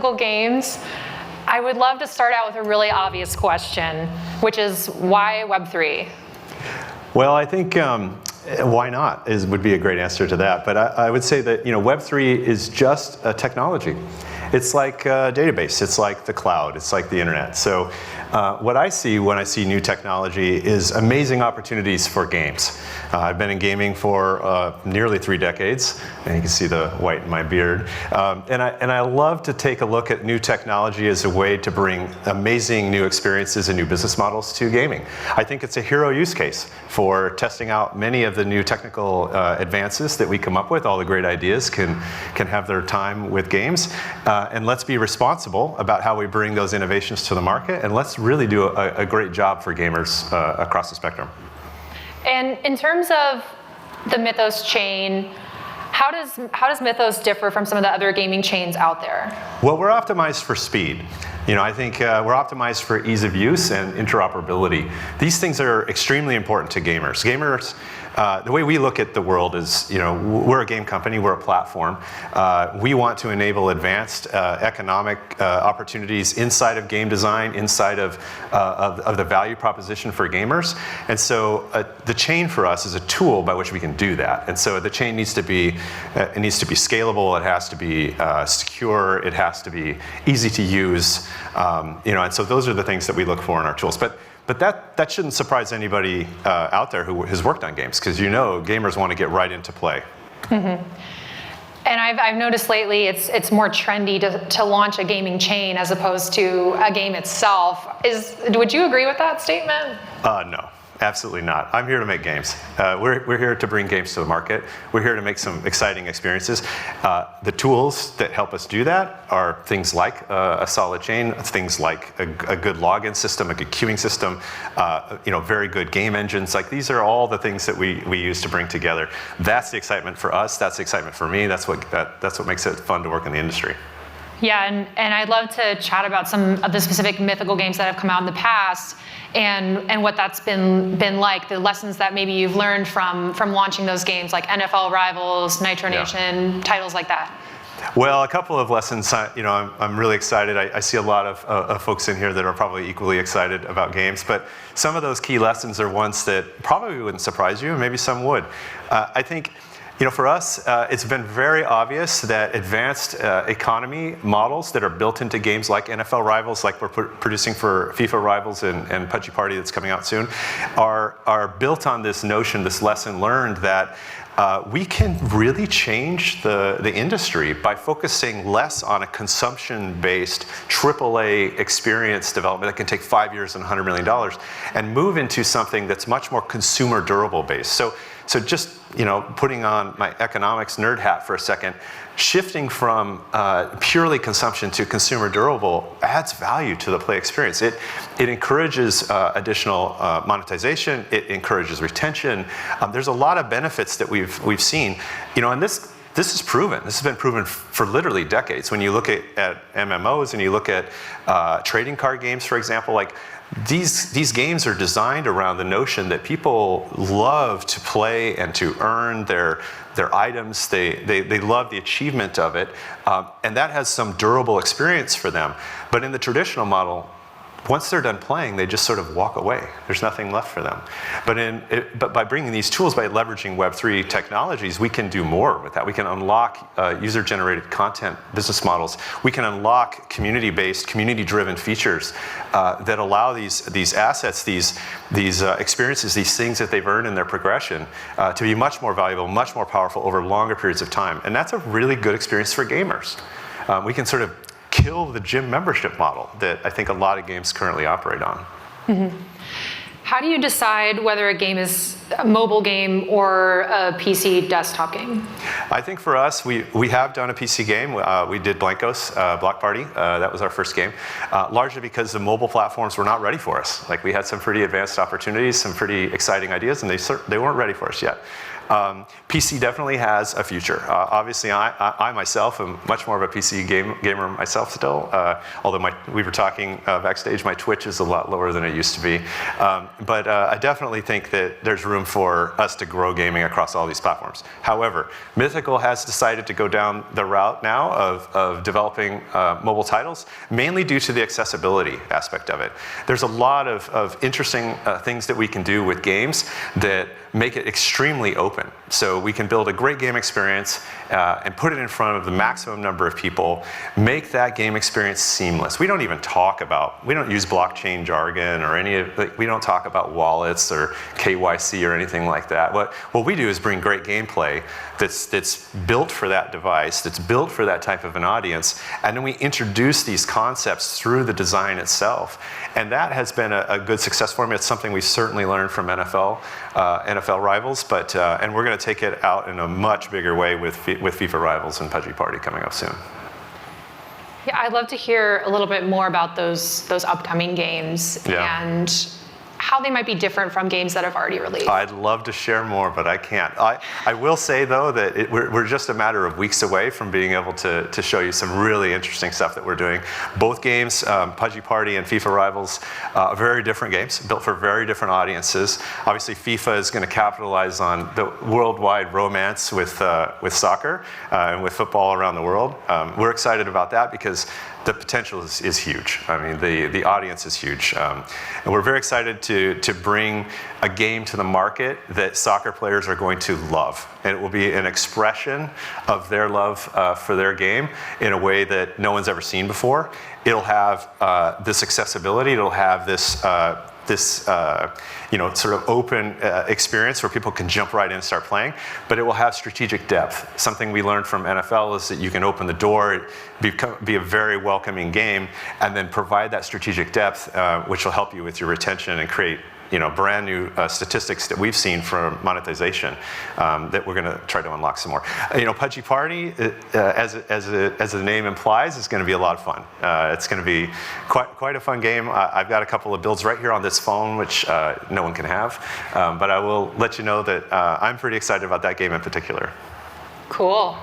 Mythical Games. I would love to start out with a really obvious question, which is why Web3? Well, I think why not would be a great answer to that. But I would say that Web3 is just a technology. It's like a database. It's like the cloud. It's like the internet. So what I see when I see new technology is amazing opportunities for games. I've been in gaming for nearly 3 decades, and you can see the white in my beard. And I love to take a look at new technology as a way to bring amazing new experiences and new business models to gaming. I think it's a hero use case for testing out many of the new technical advances that we come up with. All the great ideas can have their time with games. And let's be responsible about how we bring those innovations to the market, and let's really do a great job for gamers across the spectrum. And in terms of the Mythos chain, how does Mythos differ from some of the other gaming chains out there? Well, we're optimized for speed. I think we're optimized for ease of use and interoperability. These things are extremely important to gamers. The way we look at the world is, we're a game company, we're a platform. We want to enable advanced economic opportunities inside of game design, inside of the value proposition for gamers. And so the chain for us is a tool by which we can do that. And so the chain needs to be scalable, it has to be secure, it has to be easy to use. And so those are the things that we look for in our tools. But that shouldn't surprise anybody out there who has worked on games, because gamers want to get right into play. Mm-hmm. And I've noticed lately it's more trendy to launch a gaming chain as opposed to a game itself. Would you agree with that statement? No. Absolutely not. I'm here to make games. We're here to bring games to the market. We're here to make some exciting experiences. The tools that help us do that are things like a solid chain, things like a good login system, a good queuing system, very good game engines. Like, these are all the things that we use to bring together. That's the excitement for us. That's the excitement for me. That's what makes it fun to work in the industry. Yeah, and I'd love to chat about some of the specific Mythical games that have come out in the past, and what that's been like, the lessons that maybe you've learned from launching those games, like NFL Rivals, Nitro Nation, titles like that. Well, a couple of lessons. I'm really excited. I see a lot of folks in here that are probably equally excited about games, but some of those key lessons are ones that probably wouldn't surprise you, and maybe some would. I think, for us, it's been very obvious that advanced economy models that are built into games like NFL Rivals, like we're producing for FIFA Rivals and Pudgy Party that's coming out soon, are built on this notion, this lesson learned that we can really change the industry by focusing less on a consumption-based AAA experience development that can take 5 years and $100 million, and move into something that's much more consumer durable based. So just putting on my economics nerd hat for a second, shifting from purely consumption to consumer durable adds value to the play experience. It encourages additional monetization. It encourages retention. There's a lot of benefits that we've seen, and this is proven. This has been proven for literally decades. When you look at MMOs and you look at trading card games, for example, like, these games are designed around the notion that people love to play and to earn their items. They love the achievement of it, and that has some durable experience for them. But in the traditional model, once they're done playing, they just sort of walk away. There's nothing left for them. But by bringing these tools, by leveraging Web3 technologies, we can do more with that. We can unlock user-generated content business models. We can unlock community-based, community-driven features that allow these assets, these experiences, these things that they've earned in their progression to be much more valuable, much more powerful over longer periods of time. And that's a really good experience for gamers. We can sort of kill the gym membership model that I think a lot of games currently operate on. Mm-hmm. How do you decide whether a game is a mobile game or a PC desktop game? I think for us, we have done a PC game. We did Blankos, Block Party. That was our first game, largely because the mobile platforms were not ready for us. Like, we had some pretty advanced opportunities, some pretty exciting ideas, and they weren't ready for us yet. PC definitely has a future. Obviously, I myself am much more of a PC gamer myself still, although we were talking backstage, my Twitch is a lot lower than it used to be. But I definitely think that there's room room for us to grow gaming across all these platforms. However, Mythical has decided to go down the route now of developing mobile titles, mainly due to the accessibility aspect of it. There's a lot of interesting things that we can do with games that make it extremely open. So we can build a great game experience and put it in front of the maximum number of people, make that game experience seamless. We don't even we don't use blockchain jargon or we don't talk about wallets or KYC or anything like that. What we do is bring great gameplay that's built for that device, that's built for that type of an audience, and then we introduce these concepts through the design itself. And that has been a good success for me. It's something we certainly learned from NFL Rivals, and we're going to take it out in a much bigger way with FIFA Rivals and Pudgy Party coming up soon. Yeah, I'd love to hear a little bit more about those upcoming games and how they might be different from games that have already released. I'd love to share more, but I can't. I will say, though, that we're just a matter of weeks away from being able to show you some really interesting stuff that we're doing. Both games, Pudgy Party and FIFA Rivals, are very different games, built for very different audiences. Obviously, FIFA is going to capitalize on the worldwide romance with soccer and with football around the world. We're excited about that because the potential is huge. I mean, the audience is huge. And we're very excited to bring a game to the market that soccer players are going to love. And it will be an expression of their love for their game in a way that no one's ever seen before. It'll have this accessibility. It'll have this sort of open experience where people can jump right in and start playing, but it will have strategic depth. Something we learned from NFL is that you can open the door, be a very welcoming game, and then provide that strategic depth, which will help you with your retention and create brand new statistics that we've seen from monetization that we're going to try to unlock some more. Pudgy Party, as the name implies, is going to be a lot of fun. It's going to be quite a fun game. I've got a couple of builds right here on this phone, which no one can have, but I will let you know that I'm pretty excited about that game in particular. Cool.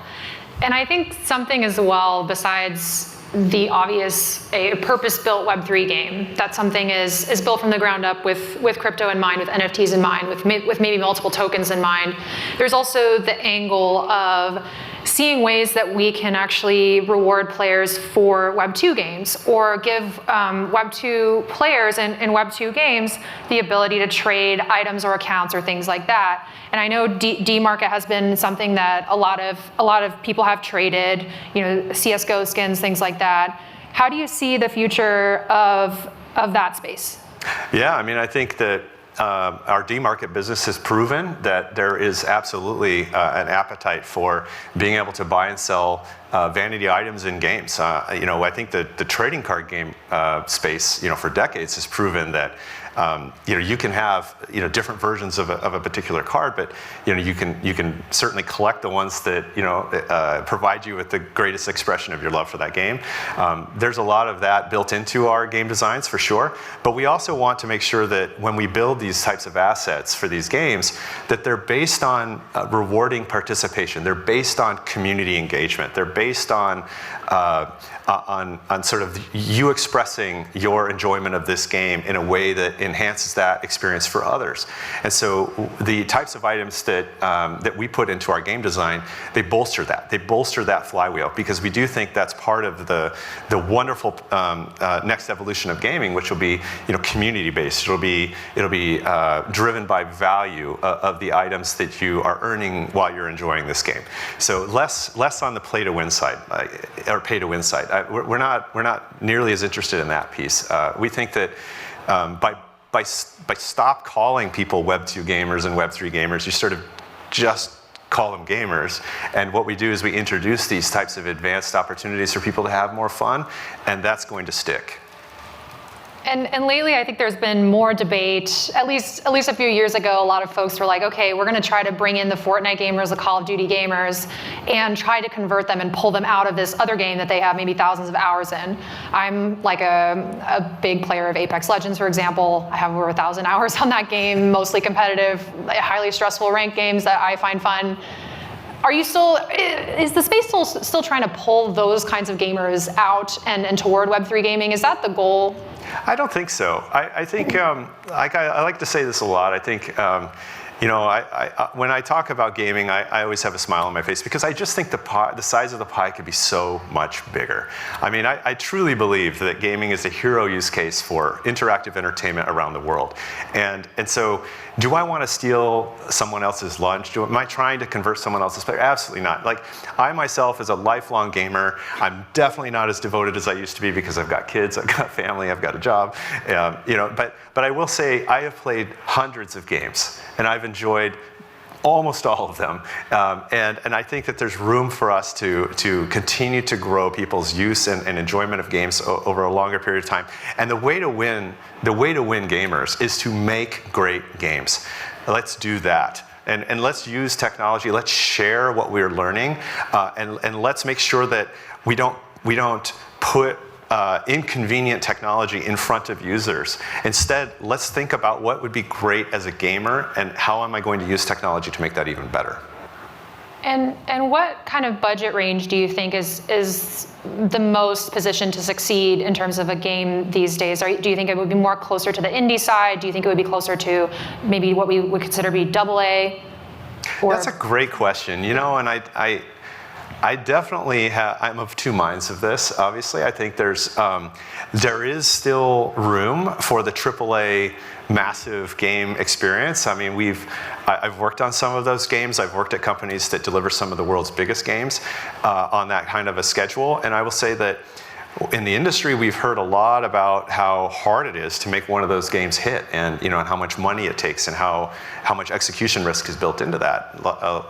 And I think something as well, besides the obvious, a purpose-built Web3 game, that something is built from the ground up with crypto in mind, with NFTs in mind, with maybe multiple tokens in mind. There's also the angle of seeing ways that we can actually reward players for Web2 games, or give Web2 players in Web2 games the ability to trade items or accounts or things like that. And I know D-Market has been something that a lot of people have traded, CSGO skins, things like that. How do you see the future of that space? Yeah, I mean, I think that our D-Market business has proven that there is absolutely an appetite for being able to buy and sell vanity items in games. I think that the trading card game space, for decades has proven that you can have different versions of a particular card, but you can certainly collect the ones that provide you with the greatest expression of your love for that game. There's a lot of that built into our game designs for sure, but we also want to make sure that when we build these types of assets for these games, that they're based on rewarding participation. They're based on community engagement. They're based on sort of you expressing your enjoyment of this game in a way that enhances that experience for others. And so the types of items that we put into our game design, they bolster that. They bolster that flywheel, because we do think that's part of the wonderful next evolution of gaming, which will be community based. It'll be driven by value of the items that you are earning while you're enjoying this game. So less on the play to win side or pay to win side. We're not nearly as interested in that piece. We think that by stop calling people Web 2 gamers and Web 3 gamers, you sort of just call them gamers. And what we do is we introduce these types of advanced opportunities for people to have more fun, and that's going to stick. And lately, I think there's been more debate. At least a few years ago, a lot of folks were like, okay, we're going to try to bring in the Fortnite gamers, the Call of Duty gamers, and try to convert them and pull them out of this other game that they have maybe thousands of hours in. I'm like a big player of Apex Legends, for example. I have over 1,000 hours on that game, mostly competitive, highly stressful ranked games that I find fun. Is the space still trying to pull those kinds of gamers out and toward Web3 gaming? Is that the goal? I don't think so. I think I like to say this a lot. I think when I talk about gaming, I always have a smile on my face because I just think the size of the pie could be so much bigger. I mean, I truly believe that gaming is a hero use case for interactive entertainment around the world. And so, do I want to steal someone else's lunch? Am I trying to convert someone else's play? Absolutely not. Like, I myself, as a lifelong gamer, I'm definitely not as devoted as I used to be because I've got kids, I've got family, I've got a job. But I will say I have played hundreds of games, and I've enjoyed almost all of them, and I think that there's room for us to continue to grow people's use and enjoyment of games over a longer period of time. And the way to win gamers is to make great games. Let's do that. And let's use technology. Let's share what we're learning, and let's make sure that we don't put inconvenient technology in front of users. Instead, let's think about what would be great as a gamer and how am I going to use technology to make that even better. And what kind of budget range do you think is the most positioned to succeed in terms of a game these days? Do you think it would be more closer to the indie side? Do you think it would be closer to maybe what we would consider to be AA? That's a great question. And I definitely I'm of two minds of this. Obviously, I think there is still room for the AAA massive game experience. I mean, I've worked on some of those games. I've worked at companies that deliver some of the world's biggest games on that kind of a schedule. And I will say that in the industry, we've heard a lot about how hard it is to make one of those games hit, and and how much money it takes, and how much execution risk is built into that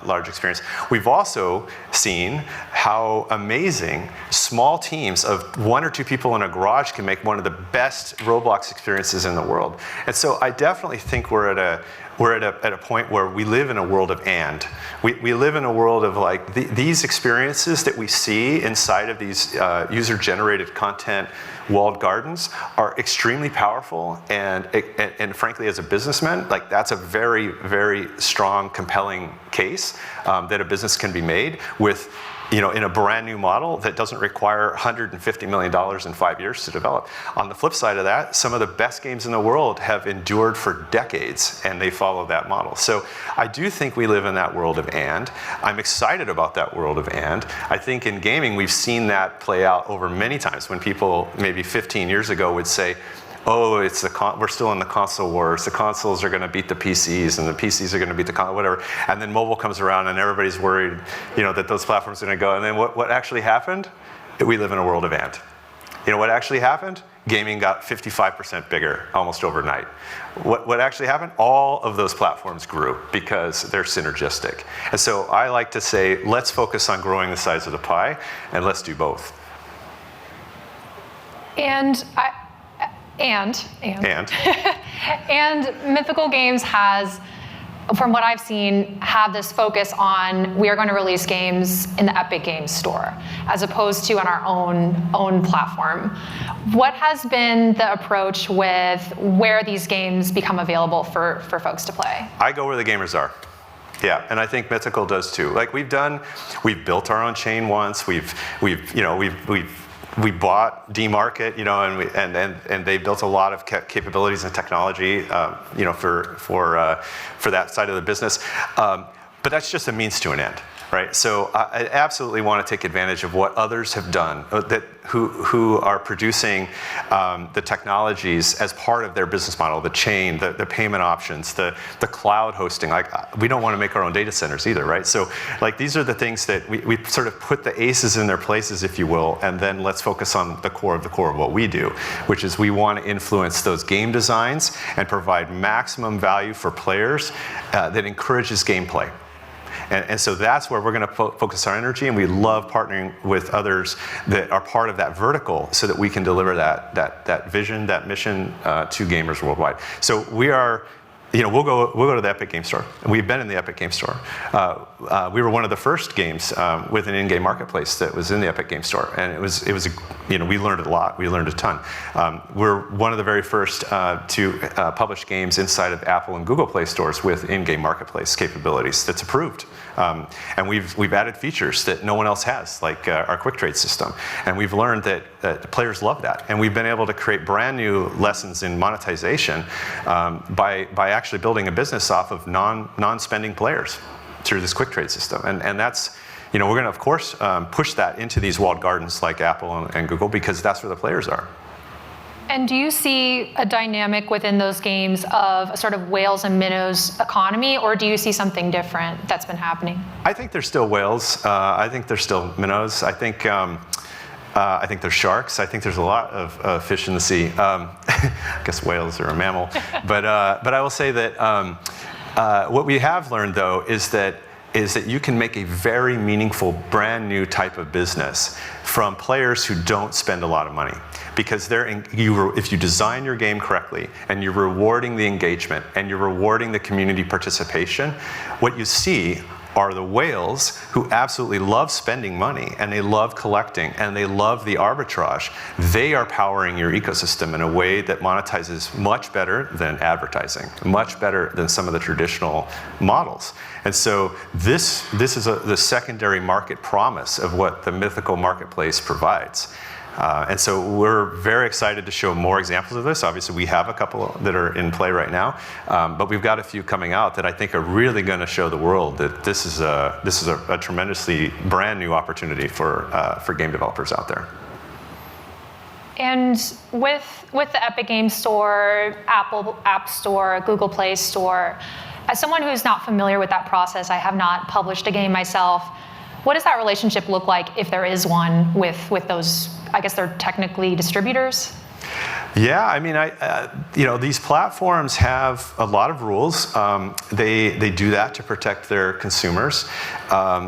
large experience. We've also seen how amazing small teams of 1 or 2 people in a garage can make one of the best Roblox experiences in the world. And so I definitely think we're at a point where we live in a world of and. We live in a world of like these experiences that we see inside of these user-generated content walled gardens are extremely powerful, and frankly, as a businessman, like that's a very, very strong, compelling case that a business can be made with, in a brand new model that doesn't require $150 million in 5 years to develop. On the flip side of that, some of the best games in the world have endured for decades, and they follow that model. So I do think we live in that world of and. I'm excited about that world of and. I think in gaming, we've seen that play out over many times when people maybe 15 years ago would say, oh, we're still in the console wars. The consoles are going to beat the PCs, and the PCs are going to beat the console, whatever. And then mobile comes around, and everybody's worried, that those platforms are going to go. And then what actually happened? We live in a world of and. What actually happened? Gaming got 55% bigger almost overnight. What actually happened? All of those platforms grew because they're synergistic. And so I like to say, let's focus on growing the size of the pie, and let's do both. And Mythical Games has, from what I've seen, have this focus on we are going to release games in the Epic Games Store as opposed to on our own platform. What has been the approach with where these games become available for folks to play? I go where the gamers are. Yeah, and I think Mythical does too. Like we've built our own chain once. We bought D-Market, and they built a lot of capabilities and technology, for that side of the business. But that's just a means to an end, right? So I absolutely want to take advantage of what others have done, who are producing the technologies as part of their business model, the chain, the payment options, the cloud hosting. Like we don't want to make our own data centers either, right? So like these are the things that we sort of put the aces in their places, if you will, and then let's focus on the core of what we do, which is we want to influence those game designs and provide maximum value for players that encourages gameplay. And so that's where we're going to focus our energy, and we love partnering with others that are part of that vertical so that we can deliver that vision, that mission to gamers worldwide. So we are, we'll go to the Epic Games Store. We've been in the Epic Games Store. We were one of the first games with an in-game marketplace that was in the Epic Games Store, and it was we learned a lot. We learned a ton. We're one of the very first to publish games inside of Apple and Google Play stores with in-game marketplace capabilities that's approved. And we've added features that no one else has, like our quick trade system. And we've learned that players love that. And we've been able to create brand new lessons in monetization by actually building a business off of non-spending players through this quick trade system. And that's, we're going to, of course, push that into these walled gardens like Apple and Google, because that's where the players are. And do you see a dynamic within those games of a sort of whales and minnows economy, or do you see something different that's been happening? I think there's still whales. I think there's still minnows. I think there's sharks. I think there's a lot of fish in the sea. I guess whales are a mammal. But I will say that what we have learned, though, is that you can make a very meaningful, brand new type of business from players who don't spend a lot of money. Because if you design your game correctly, and you're rewarding the engagement, and you're rewarding the community participation, what you see are the whales who absolutely love spending money, and they love collecting, and they love the arbitrage. They are powering your ecosystem in a way that monetizes much better than advertising, much better than some of the traditional models. And so this is the secondary market promise of what the Mythical marketplace provides. And so we're very excited to show more examples of this. Obviously, we have a couple that are in play right now, but we've got a few coming out that I think are really going to show the world that this is a tremendously brand new opportunity for game developers out there. And with the Epic Games Store, Apple App Store, Google Play Store, as someone who's not familiar with that process, I have not published a game myself. What does that relationship look like, if there is one, with those? I guess they're technically distributors? Yeah, I mean, these platforms have a lot of rules. They do that to protect their consumers.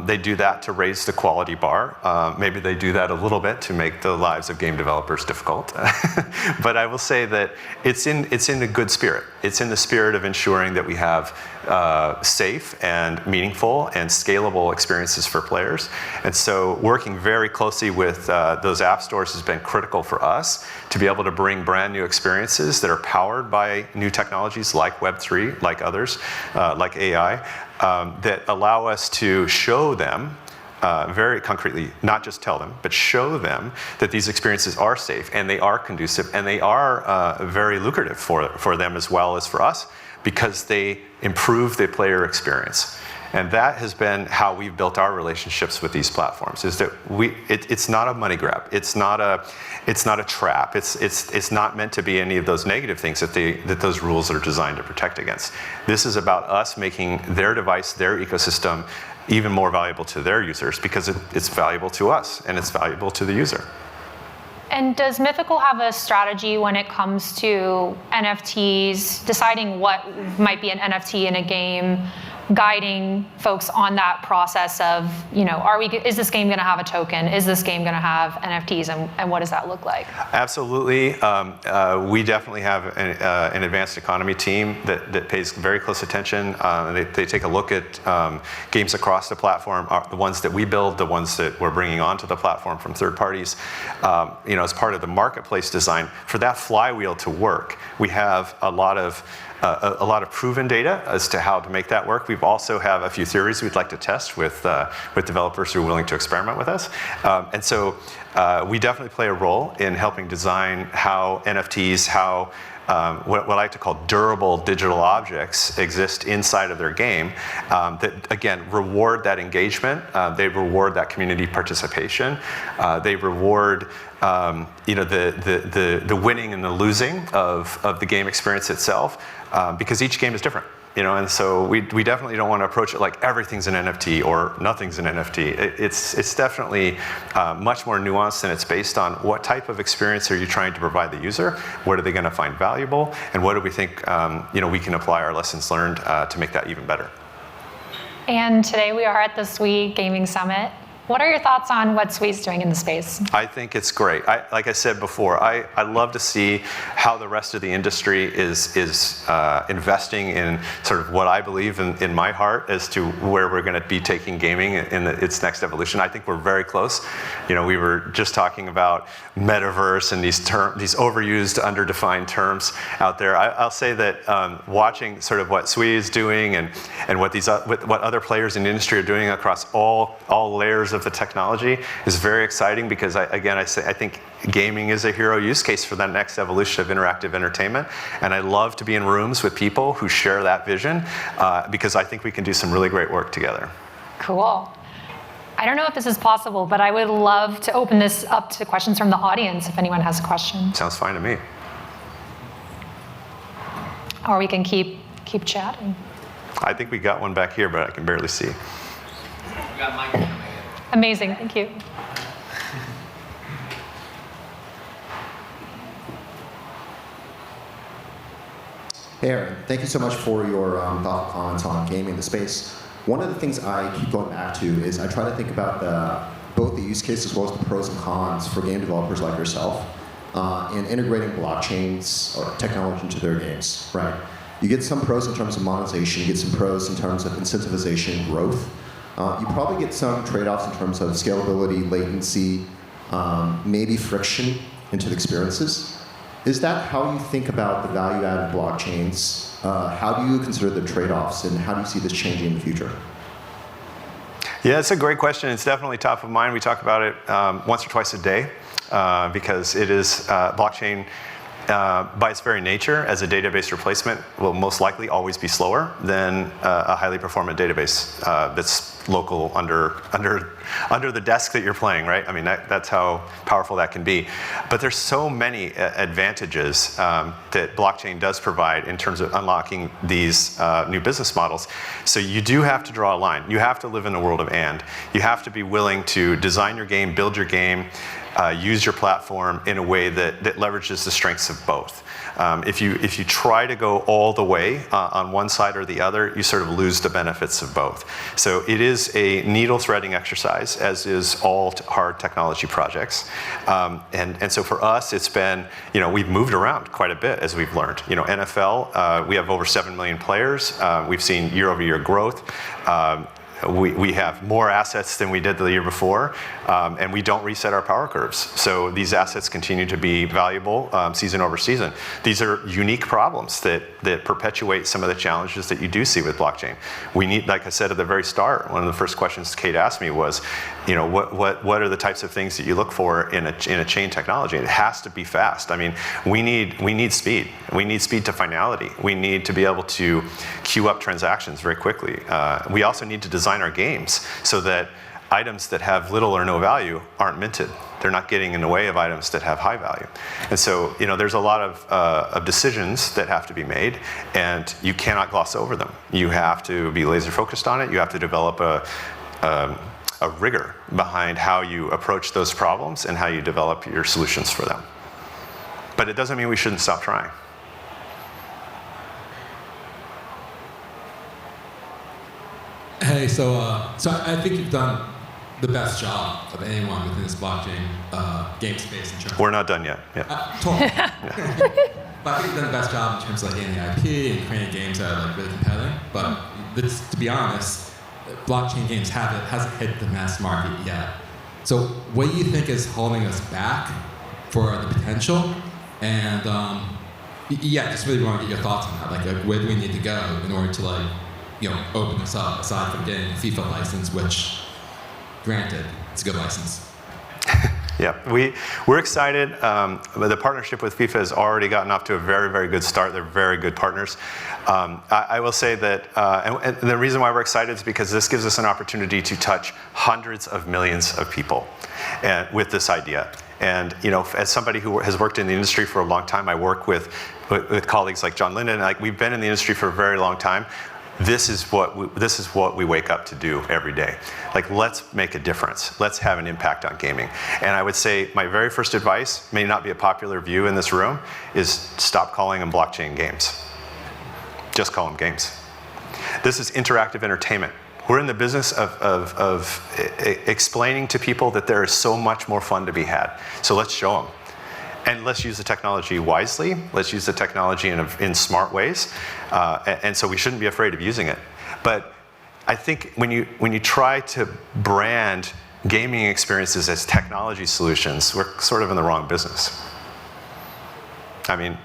They do that to raise the quality bar. Maybe they do that a little bit to make the lives of game developers difficult. But I will say that it's in a good spirit. It's in the spirit of ensuring that we have safe and meaningful and scalable experiences for players. And so working very closely with those app stores has been critical for us to be able to bring brand new experiences that are powered by new technologies like Web3, like others, like AI, that allow us to show them very concretely, not just tell them, but show them that these experiences are safe and they are conducive and they are very lucrative for them as well as for us, because they improve the player experience. And that has been how we've built our relationships with these platforms, is that it's not a money grab. It's not a trap. It's not meant to be any of those negative things that those rules are designed to protect against. This is about us making their device, their ecosystem, even more valuable to their users, because it's valuable to us and it's valuable to the user. And does Mythical have a strategy when it comes to NFTs, deciding what might be an NFT in a game, guiding folks on that process of, is this game going to have a token? Is this game going to have NFTs? And what does that look like? Absolutely. We definitely have an advanced economy team that pays very close attention. They take a look at games across the platform, the ones that we build, the ones that we're bringing onto the platform from third parties. As part of the marketplace design, for that flywheel to work, we have a lot of proven data as to how to make that work. We also have a few theories we'd like to test with developers who are willing to experiment with us. And so we definitely play a role in helping design how NFTs, what I like to call durable digital objects exist inside of their game that, again, reward that engagement. They reward that community participation. They reward the winning and the losing of the game experience itself, because each game is different. And so we definitely don't want to approach it like everything's an NFT or nothing's an NFT. It's definitely much more nuanced, and it's based on what type of experience are you trying to provide the user, what are they going to find valuable, and what do we think we can apply our lessons learned to make that even better. And today we are at the SWE Gaming Summit. What are your thoughts on what SWE's doing in the space? I think it's great. Like I said before, I love to see how the rest of the industry is investing in sort of what I believe in my heart as to where we're going to be taking gaming in its next evolution. I think we're very close. We were just talking about metaverse and these overused, underdefined terms out there. I'll say that watching sort of what SWE is doing and what other players in the industry are doing across all layers of the technology is very exciting because, I think gaming is a hero use case for that next evolution of interactive entertainment. And I love to be in rooms with people who share that vision because I think we can do some really great work together. Cool. I don't know if this is possible, but I would love to open this up to questions from the audience if anyone has a question. Sounds fine to me. Or we can keep chatting. I think we got one back here, but I can barely see. We got Mike coming in. Amazing, thank you. Hey, Arron, thank you so much for your thoughtful comments on gaming the space. One of the things I keep going back to is I try to think about both the use case as well as the pros and cons for game developers like yourself in integrating blockchains or technology into their games, right? You get some pros in terms of monetization, you get some pros in terms of incentivization and growth. You probably get some trade-offs in terms of scalability, latency, maybe friction into the experiences. Is that how you think about the value-added blockchains? How do you consider the trade-offs, and how do you see this changing in the future? Yeah, it's a great question. It's definitely top of mind. We talk about it once or twice a day because it is blockchain. By its very nature, as a database replacement, will most likely always be slower than a highly performant database that's local under the desk that you're playing, right? I mean, that's how powerful that can be. But there's so many advantages that blockchain does provide in terms of unlocking these new business models. So you do have to draw a line. You have to live in a world of and. You have to be willing to design your game, build your game, use your platform in a way that leverages the strengths of both. If you try to go all the way on one side or the other, you sort of lose the benefits of both. So it is a needle threading exercise, as is all hard technology projects. And so for us, it's been, we've moved around quite a bit as we've learned. NFL, we have over 7 million players. We've seen year-over-year growth. We have more assets than we did the year before, and we don't reset our power curves. So these assets continue to be valuable season over season. These are unique problems that perpetuate some of the challenges that you do see with blockchain. We need, like I said at the very start, one of the first questions Kate asked me was, what are the types of things that you look for in a chain technology? It has to be fast. I mean, we need speed. We need speed to finality. We need to be able to queue up transactions very quickly. We also need to design our games so that items that have little or no value aren't minted. They're not getting in the way of items that have high value. And so, there's a lot of decisions that have to be made, and you cannot gloss over them. You have to be laser focused on it. You have to develop a rigor behind how you approach those problems and how you develop your solutions for them. But it doesn't mean we shouldn't stop trying. Hey, so I think you've done the best job of anyone within this blockchain game space in terms of... We're not done yet. Yeah. Totally. But I think you've done the best job in terms of getting the IP and creating games that are really compelling. But to be honest, blockchain games hasn't hit the mass market yet. So what do you think is holding us back for the potential? And just really want to get your thoughts on that. Like, where do we need to go in order to open this up, aside from getting a FIFA license, which, granted, it's a good license. Yeah, we're excited. The partnership with FIFA has already gotten off to a very, very good start. They're very good partners. I will say that, and the reason why we're excited is because this gives us an opportunity to touch hundreds of millions of people with this idea. And as somebody who has worked in the industry for a long time, I work with colleagues like John Linden. Like, we've been in the industry for a very long time. This is what we wake up to do every day. Like, let's make a difference. Let's have an impact on gaming. And I would say my very first advice, may not be a popular view in this room, is stop calling them blockchain games. Just call them games. This is interactive entertainment. We're in the business of explaining to people that there is so much more fun to be had. So let's show them. And let's use the technology wisely. Let's use the technology in smart ways. And so we shouldn't be afraid of using it. But I think when you try to brand gaming experiences as technology solutions, we're sort of in the wrong business. I mean,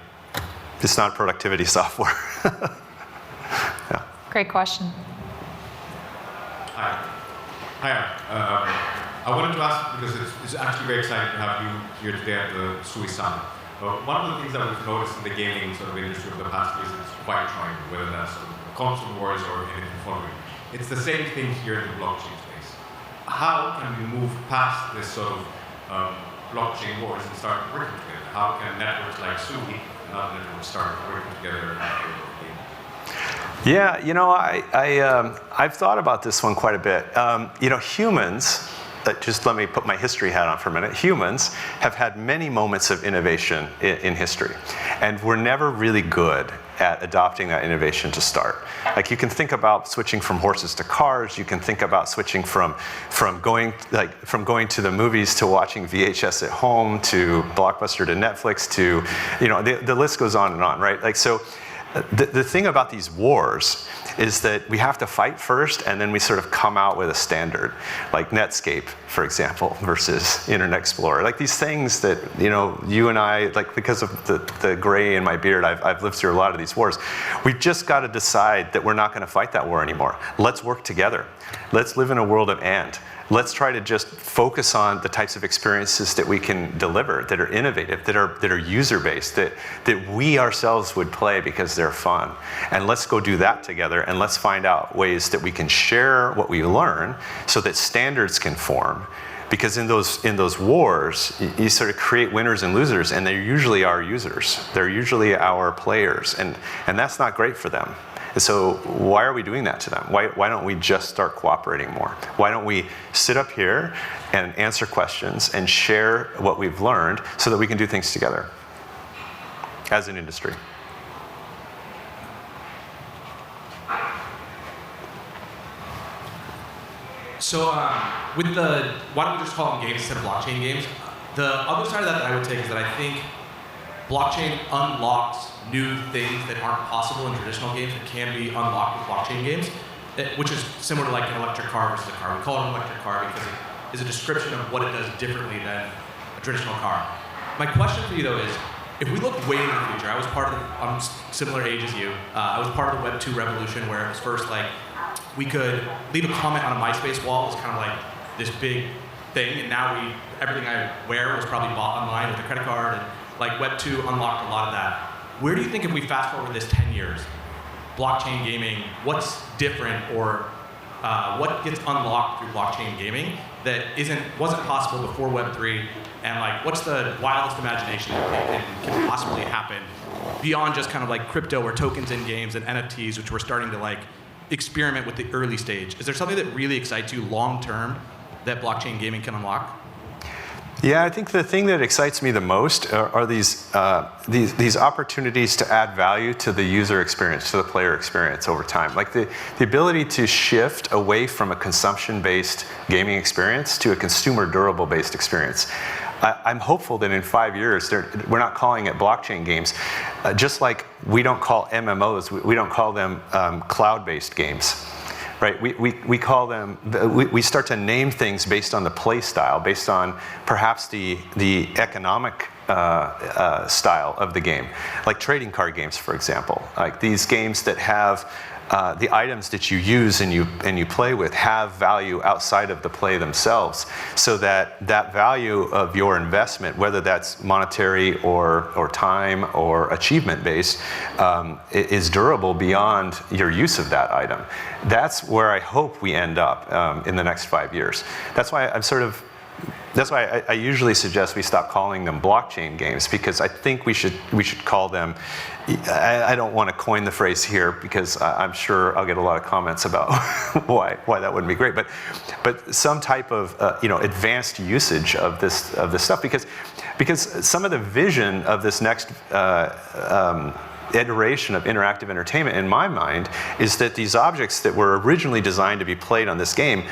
it's not productivity software. Yeah. Great question. Hi. I wanted to ask, because it's actually very exciting to have you here today at the SUI Summit. One of the things that we've noticed in the gaming sort of industry over the past years is quite trying, whether that's console wars or anything following. It's the same thing here in the blockchain space. How can we move past this sort of blockchain wars and start working together? How can networks like SUI and other networks start working together in that area of the game? Yeah, you know, I've thought about this one quite a bit. You know, humans, just let me put my history hat on for a minute. Humans have had many moments of innovation in history, and we're never really good at adopting that innovation to start. Like, you can think about switching from horses to cars. You can think about switching from going to the movies to watching VHS at home, to Blockbuster to Netflix, to, you know, the list goes on, right? Like, so the thing about these wars is that we have to fight first, and then we sort of come out with a standard, like Netscape, for example, versus Internet Explorer. Like, these things that, you know, you and I, like, because of the gray in my beard, I've lived through a lot of these wars. We've just got to decide that we're not going to fight that war anymore. Let's work together. Let's live in a world of and. Let's try to just focus on the types of experiences that we can deliver, that are innovative, that are user-based, that we ourselves would play because they're fun. And let's go do that together, and let's find out ways that we can share what we learn so that standards can form. Because in those wars, you sort of create winners and losers, and they're usually our users. They're usually our players, and that's not great for them. And so why are we doing that to them? Why don't we just start cooperating more? Why don't we sit up here and answer questions and share what we've learned so that we can do things together as an industry? So with the, why don't we just call them games instead of blockchain games? The other side of that I would take is that I think blockchain unlocks new things that aren't possible in traditional games that can be unlocked with blockchain games, which is similar to like an electric car versus a car. We call it an electric car because it is a description of what it does differently than a traditional car. My question for you though is, if we look way into the future, I was part of I'm similar age as you. I was part of the Web 2 revolution where it was first like, we could leave a comment on a MySpace wall. It was kind of like this big thing, and now everything I wear was probably bought online with a credit card, and like Web 2 unlocked a lot of that. Where do you think, if we fast forward this 10 years, blockchain gaming, what's different, or what gets unlocked through blockchain gaming that wasn't possible before Web 3, and like what's the wildest imagination that can possibly happen beyond just kind of like crypto or tokens in games and NFTs, which we're starting to like experiment with the early stage? Is there something that really excites you long term that blockchain gaming can unlock? Yeah, I think the thing that excites me the most are these opportunities to add value to the user experience, to the player experience over time. Like the ability to shift away from a consumption-based gaming experience to a consumer durable-based experience. I'm hopeful that in 5 years, we're not calling it blockchain games. Just like we don't call MMOs, we don't call them cloud-based games. Right, we call them, we start to name things based on the play style, based on perhaps the economic style of the game. Like trading card games, for example. Like these games that have the items that you use and you play with have value outside of the play themselves, so that value of your investment, whether that's monetary or time or achievement based, is durable beyond your use of that item. That's where I hope we end up in the next 5 years. That's why I usually suggest we stop calling them blockchain games, because I think we should call them, I don't want to coin the phrase here because I'm sure I'll get a lot of comments about why that wouldn't be great, but some type of advanced usage of this stuff, because some of the vision of this next iteration of interactive entertainment in my mind is that these objects that were originally designed to be played on this game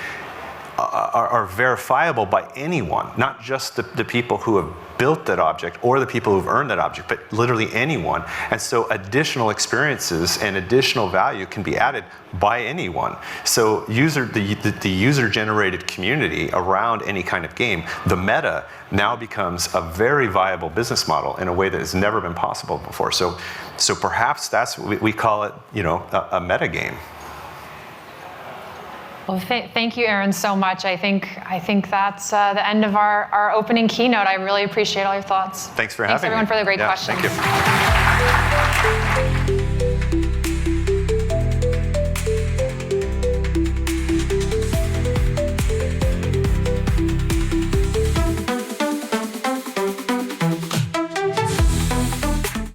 are verifiable by anyone, not just the people who have built that object or the people who've earned that object, but literally anyone. And so additional experiences and additional value can be added by anyone. So the user-generated community around any kind of game, the meta, now becomes a very viable business model in a way that has never been possible before. So perhaps that's what we call it, a meta game. Well, thank you, Arron, so much. I think that's the end of our opening keynote. I really appreciate all your thoughts. Thanks for having me. Thanks, everyone, for the great questions. Thank you.